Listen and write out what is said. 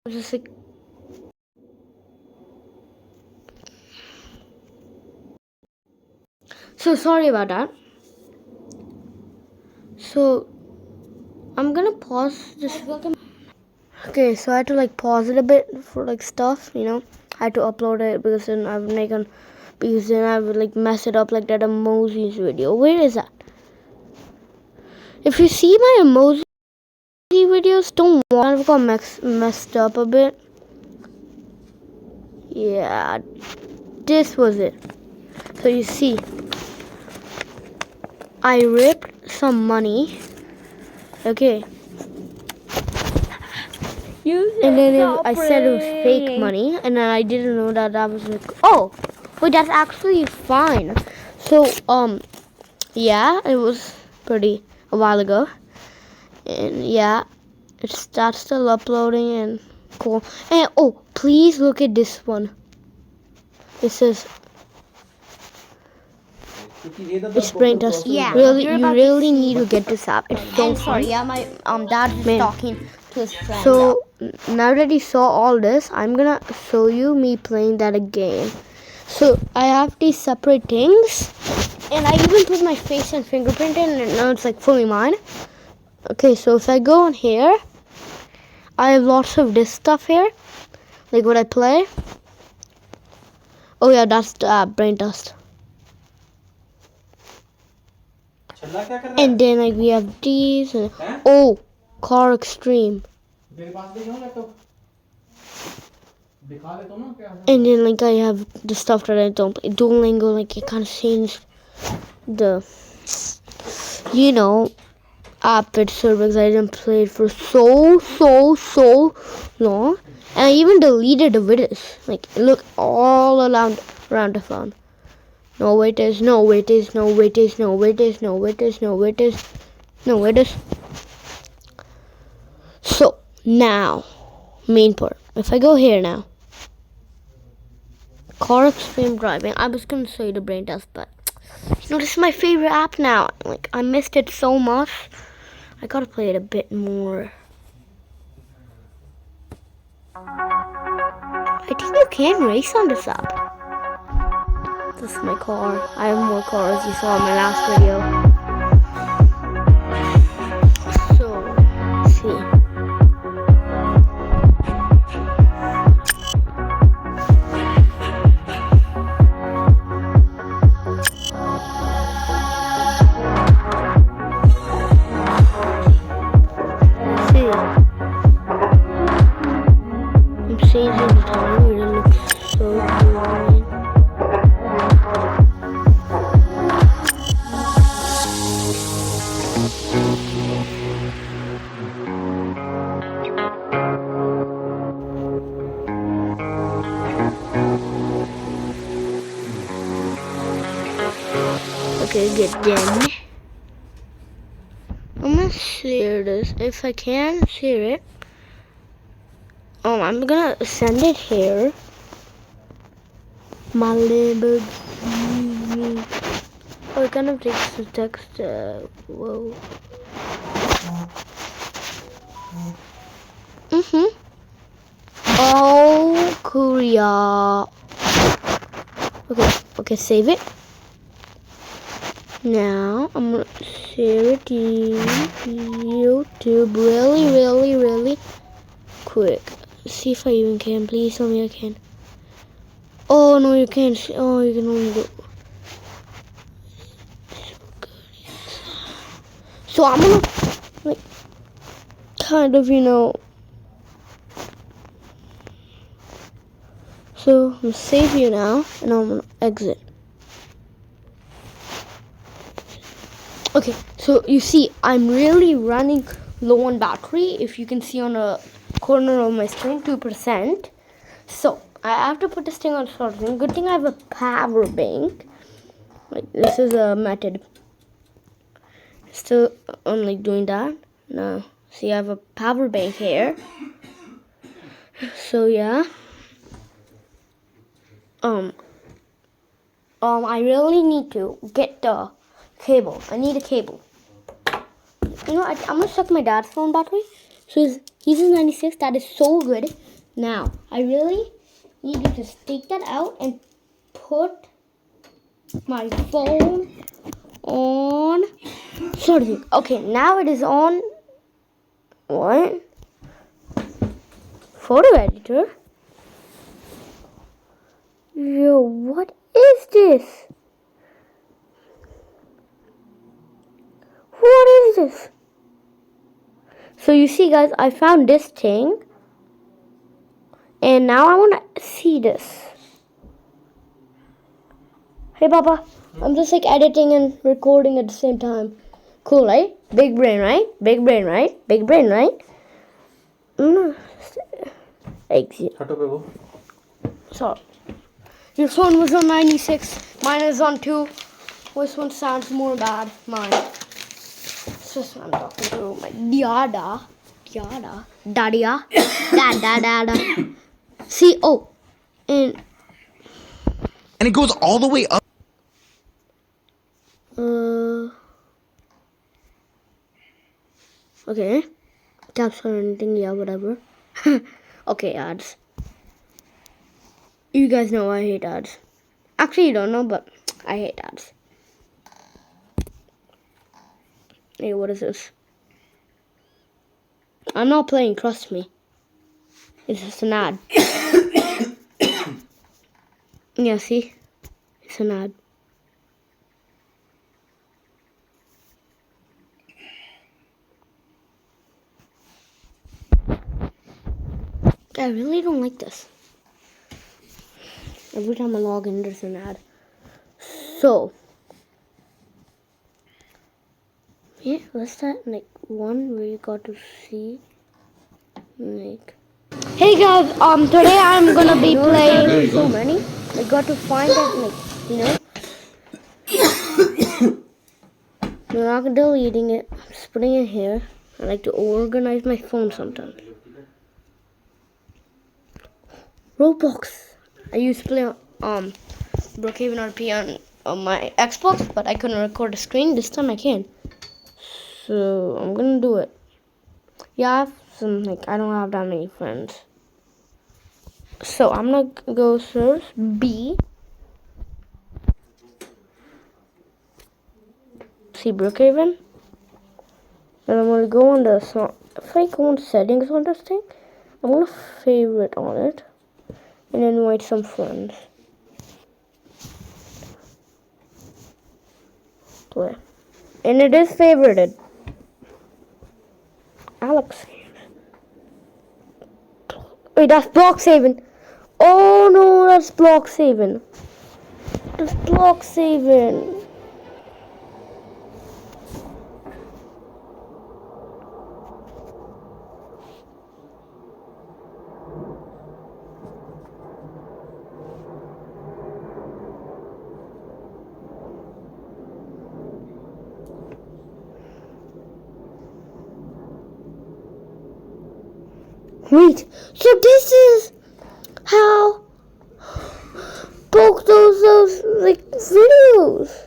Just like, so sorry about that. So I'm gonna pause this. Okay, so I had to like pause it a bit for like stuff, you know. I had to upload it because then I would like mess it up like that emojis video. Where is that? If you see my emoji videos, don't worry, I've got messed up a bit. Yeah, this was it. So you see, I ripped some money. Okay. And then I said it was fake money, and then I didn't know that was like, oh, wait, that's actually fine. So, yeah, it was pretty a while ago, and yeah, that's still uploading and cool. And oh, please look at this one. It says it's brain dust. Yeah, you really need to get this app. It's so fun. Sorry, yeah, my dad is talking to his friend. So now that you saw all this, I'm gonna show you me playing that again. So I have these separate things, and I even put my face and fingerprint in, and now it's like fully mine. Okay, so if I go on here, I have lots of this stuff here, like what I play. Oh yeah, that's the brain dust. And then like we have these, and oh, Car Extreme. And then like I have the stuff that I don't play. Duolingo, like it kind of changed the, you know, app it because I didn't play it for so long. And I even deleted the videos. Like look all around the phone. No wait is. So now, main part. If I go here now, Car Extreme Driving. I was gonna show you the brain dust, but you know this is my favorite app now. Like I missed it so much. I gotta play it a bit more. I think you can race on this app. This is my car. I have more cars you saw in my last video. So, let's see. I'm changing the time. It looks so cool. Okay, get done. I'm gonna share this if I can share it. I'm gonna send it here. My Lamborghini. Oh, it kind of takes the text. Whoa. Oh, Korea. Okay, save it. Now I'm gonna share it to YouTube really quick. See if I even can. Please tell me I can. Oh no, you can't. Oh, you can only do. So I'm gonna like kind of, you know. So I'm gonna save you now, and I'm gonna exit. Okay, so you see, I'm really running low on battery. If you can see on the corner of my screen, 2%. So I have to put this thing on charging. Good thing I have a power bank. Like this is a method. Still, I'm like doing that. Now, see, I have a power bank here. So yeah. I really need to get the cable. I need a cable. You know, I'm gonna check my dad's phone battery. So He says 96. That is so good. Now, I really need to just take that out and put my phone on. Sorry. Okay, now it is on. What? Photo editor? Yo, what is this? What is this? So you see guys, I found this thing. And now I want to see this. Hey Papa, I'm just like editing and recording at the same time. Cool, right? Big brain, right? Big brain, right? Big brain, right? Exit. Sorry. Your phone was on 96. Mine is on 2. Which one sounds more bad? Mine. It's just I'm talking to my Dada. Dadia. Dada. See, oh. And it goes all the way up. Okay. Taps or anything, yeah, whatever. Okay, ads. You guys know I hate ads. Actually, you don't know, but I hate ads. Hey, what is this? I'm not playing, trust me. It's just an ad. Yeah, see? It's an ad. I really don't like this. Every time I log in, there's an ad. So, yeah, what's that? Like one where you got to see, like. Hey guys, today I'm gonna be playing so many. I got to find it, like, you know. I'm not deleting it. I'm just putting it here. I like to organize my phone sometimes. Roblox. I used to play Brookhaven RP on my Xbox, but I couldn't record the screen. This time I can. So I'm gonna do it. Yeah, I have some, like, I don't have that many friends. So I'm gonna go search B. See Brookhaven. And I'm gonna go on the if I go on settings on this thing, I'm gonna favorite on it and invite some friends. Play. And it is favorited. Alex. Wait, that's Bloxhaven. Oh no, that's Bloxhaven. That's Bloxhaven. Wait, so this is how both those like videos.